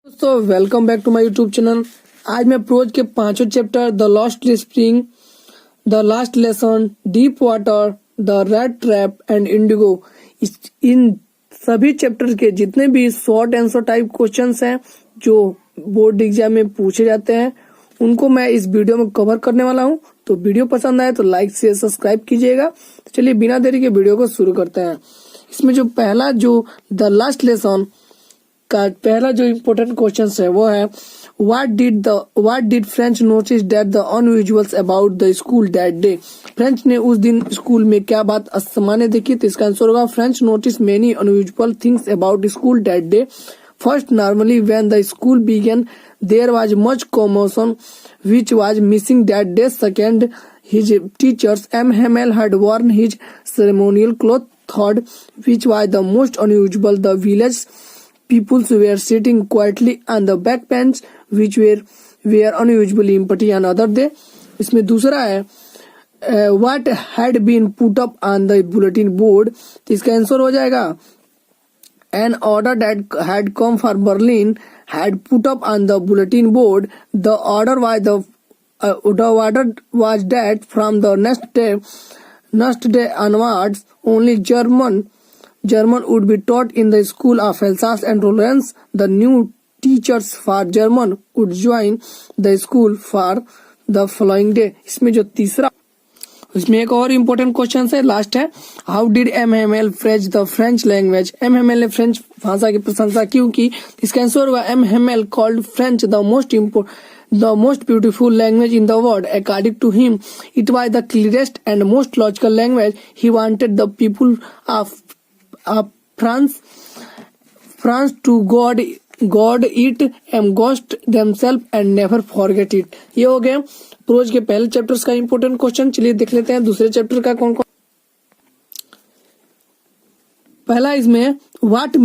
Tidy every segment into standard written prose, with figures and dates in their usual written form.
दोस्तों welcome back to my YouTube channel. आज मैं प्रोज के पांचों chapter the lost spring, the last lesson, deep water, the rat trap and Indigo, इन सभी चैप्टर के जितने भी शॉर्ट आंसर टाइप क्वेश्चंस हैं जो बोर्ड एग्जाम में पूछे जाते हैं उनको मैं इस वीडियो में कवर करने वाला हूं। तो वीडियो पसंद आए तो लाइक शेयर सब्सक्राइब कीजिएगा। तो चलिए बिना देरी के वीडियो को शुरू करते हैं। इसमें जो पहला जो द लास्ट लेसन का पहला जो इम्पोर्टेंट क्वेश्चन है वो है what did Franz notice that the unusuals about the school that day. Franz ने उस दिन स्कूल में क्या बात असामान्य देखी। तो इसका आंसर होगा French notice many unusual things about school that day. First, normally when the school began there was much commotion which was missing that day. Second, his teachers M. Hamel had worn his ceremonial clothes. Third, which was the most unusual, the village people were sitting quietly on the back bench which were unusually empty another day. इसमें दूसरा है what had been put up on the bulletin board। तो इसका answer हो जाएगा an order that had come for Berlin had put up on the bulletin board. The order was that from the next day onwards only German would be taught in the school of Alsace and Lorraine. The new teachers for German would join the school for the following day। इसमें जो तीसरा इसमें एक और important question है, last है how did M Hamel praise the French language. M Hamel ने French भाषा की प्रशंसा क्यों की। इसका आंसर होगा M Hamel called French the most beautiful language in the world. According to him it was the clearest and most logical language. He wanted the people of France to God it and ghost themselves and never forget it। ये हो गया pros के पहले chapters का important question. चलिए देख लेते हैं दूसरे चैप्टर का कौन कौन। पहला इसमें what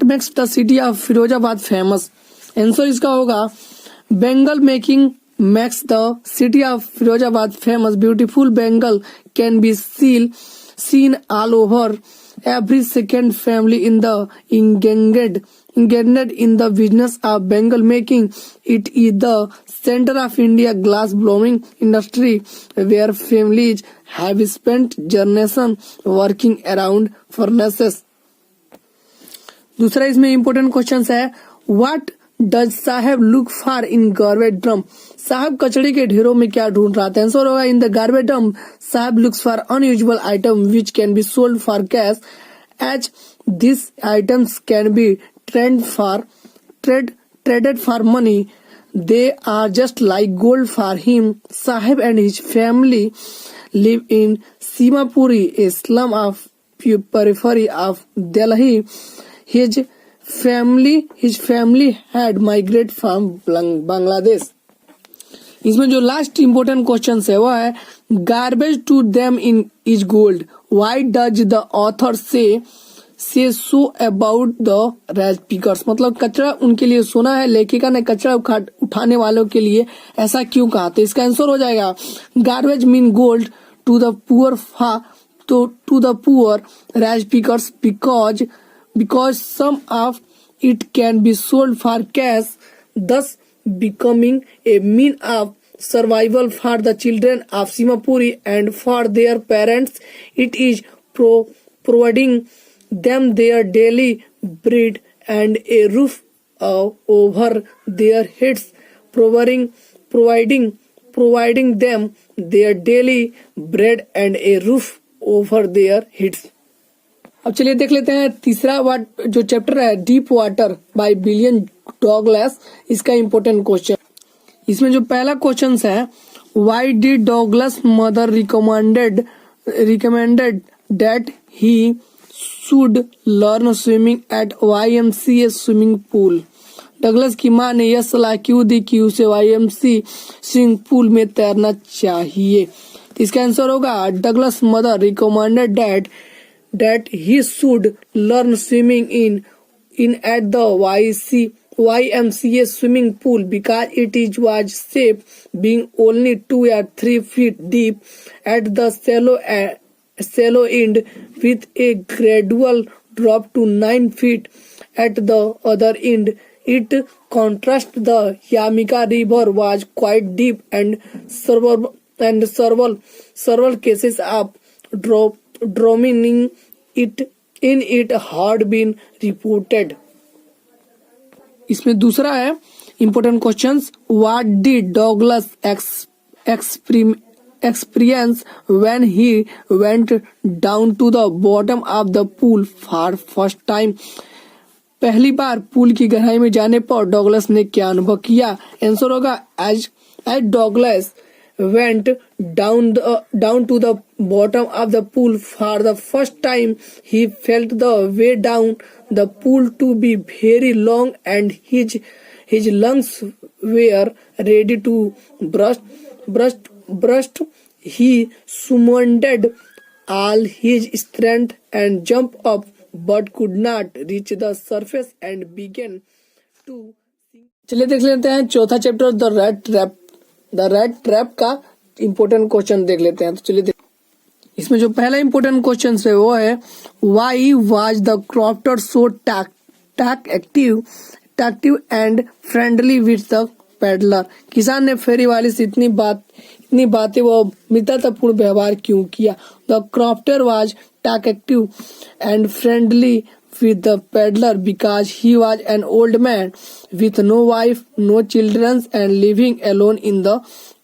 makes the city of Firozabad famous. Answer इसका होगा Bengal making makes the city of Firozabad famous. Beautiful Bengal can be seen all over. Every second family in the engaged in the business of Bengal making. It is the center of India glass blowing industry where families have spent generations working around furnaces। दूसरा इसमें important question है what does साहब look for in garbage drum. साहब कचड़े के ढेरों में क्या ढूंढ रहा था। आंसर होगा in the garbage drum Saheb looks for unusual item which can be sold for cash as this items can be traded for money. They are just like gold for him. Sahib and his family live in Simapuri, a slum of periphery of Delhi. His family had migrated from Bangladesh। इसमें जो last important question है वो है garbage to them in is gold. Why does the author say so about the rag pickers. मतलब कचरा उनके लिए सोना है, लेखिका ने कचरा उठाने वालों के लिए ऐसा क्यों कहा। तो इसका आंसर हो जाएगा garbage mean gold to the poor rag pickers because some of it can be sold for cash, thus becoming a mean of survival for the children of Simapuri and for their parents. It is providing them their daily bread and a roof over their heads. Providing them their daily bread and a roof over their heads। अब चलिए देख लेते हैं तीसरा जो chapter है deep water by William Douglas. इसका important question इसमें जो पहला क्वेश्चन है why did Douglas mother recommended that he should learn swimming at YMCA swimming pool. Douglas की माँ ने यह सलाह क्यों दी कि उसे YMCA स्विमिंग पूल में तैरना चाहिए। इसका आंसर होगा Douglas mother recommended that he should learn swimming in at the YMCA swimming pool because it was safe, being only 2 or 3 feet deep at the shallow end with a gradual drop to 9 feet at the other end. It contrast the Yamika River was quite deep and several cases of drowning in it had been reported. इसमें दूसरा है important questions. What did Douglas experience when he went down to the bottom of the pool for first time? पहली बार pool की गहराई में जाने पर Douglas ने क्या अनुभव किया? आंसर होगा as Douglas went down to the bottom of the pool for the first time, he felt the way down the pool to be very long and his lungs were ready to burst. He summoned all his strength and jumped up but could not reach the surface and began to sink. चलिए देख लेते हैं चौथा chapter the rat trap का important question देख लेते हैं। तो चलिए इसमें जो पहला इम्पोर्टेंट क्वेश्चन है वो है why was the crofter so active and friendly with the peddler? किसान ने फेरी वाले से इतनी बातें वो मित्रतापूर्ण व्यवहार क्यों किया? The crofter was active and friendly with the peddler because he was an old man with no wife, no children and living alone in the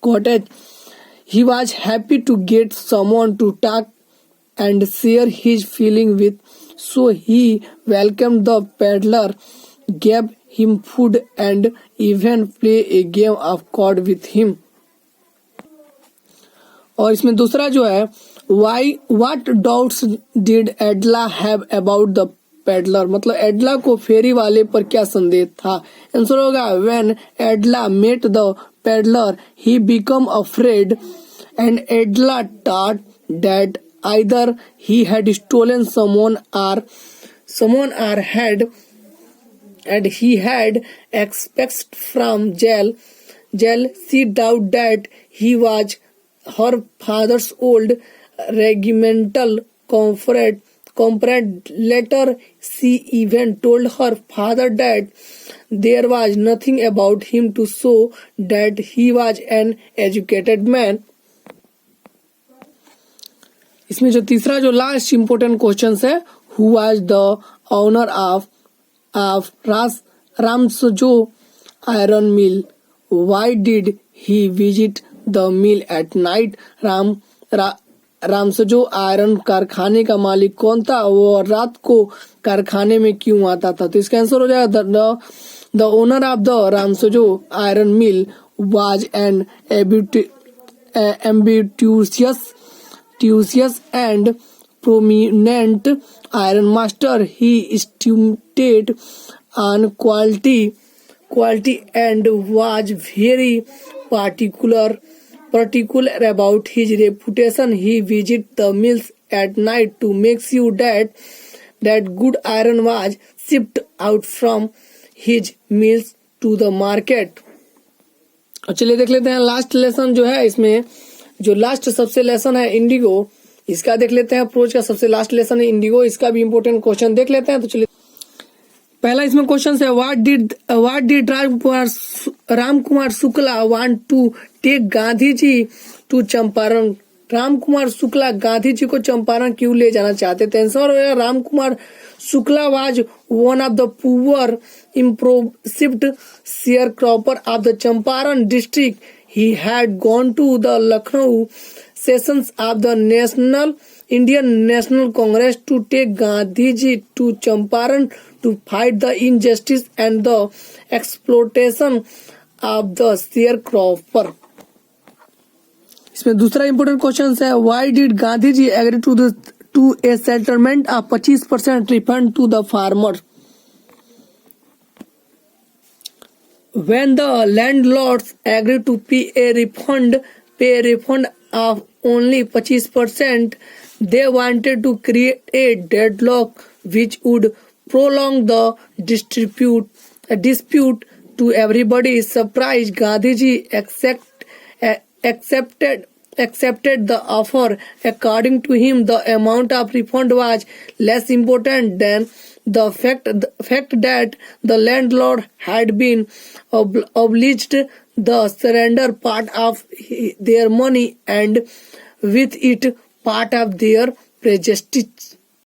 cottage. He was happy to get someone to talk and share his feeling with, so he welcomed the peddler, gave him food and even play a game of card with him. और इसमें दूसरा जो है what doubts did Adela have about the peddler? मतलब एडला को फेरी वाले पर क्या संदेह था? आंसर होगा when Edla met the peddler he became afraid and Edla thought that either he had stolen someone or had escaped from jail. She doubted that he was her father's old regimental comrade. Later, she even told her father that there was nothing about him to show that he was an educated man. इसमें जो तीसरा जो last important question है who was the owner of Ramsjo iron mill? Why did he visit the mill at night? Ramsjo iron कारखाने का मालिक कौन था? वो रात को कारखाने में क्यों आता था? तो इसका आंसर हो जाएगा the owner of the Ramsjo iron mill was an ambitious and prominent iron master. He estimated on quality and was very particular about his reputation. He visited the mills at night to make sure that good iron was shipped out from his mills to the market. चलिए देख लेते हैं last lesson जो है इसमें जो last सबसे lesson है इंडिगो, इसका देख लेते हैं। अप्रोच का सबसे लास्ट लेसन है इंडिगो, इसका भी इंपॉर्टेंट क्वेश्चन देख लेते हैं। तो चलिए पहला इसमें क्वेश्चन है what did Ramkumar Shukla want to take Gandhi ji to Champaran? Ramkumar Shukla Gandhi ji को चंपारण क्यों ले जाना चाहते थे? आंसर होगा Ramkumar Shukla was one of the poor improvised sharecropper of the Champaran district. He had gone to the Lucknow sessions of the Indian National Congress to take Gandhiji to Champaran to fight the injustice and the exploitation of the sharecropper. इसमें दूसरा important question है why did Gandhi ji agree to a settlement of 25% refund to the farmer? When the landlords agreed to pay a refund of only 25%, they wanted to create a deadlock which would prolong the dispute. To everybody's surprise, Gandhiji accepted the offer. According to him, the amount of refund was less important The fact that the landlord had been obliged the surrender part of their money and with it part of their prestige.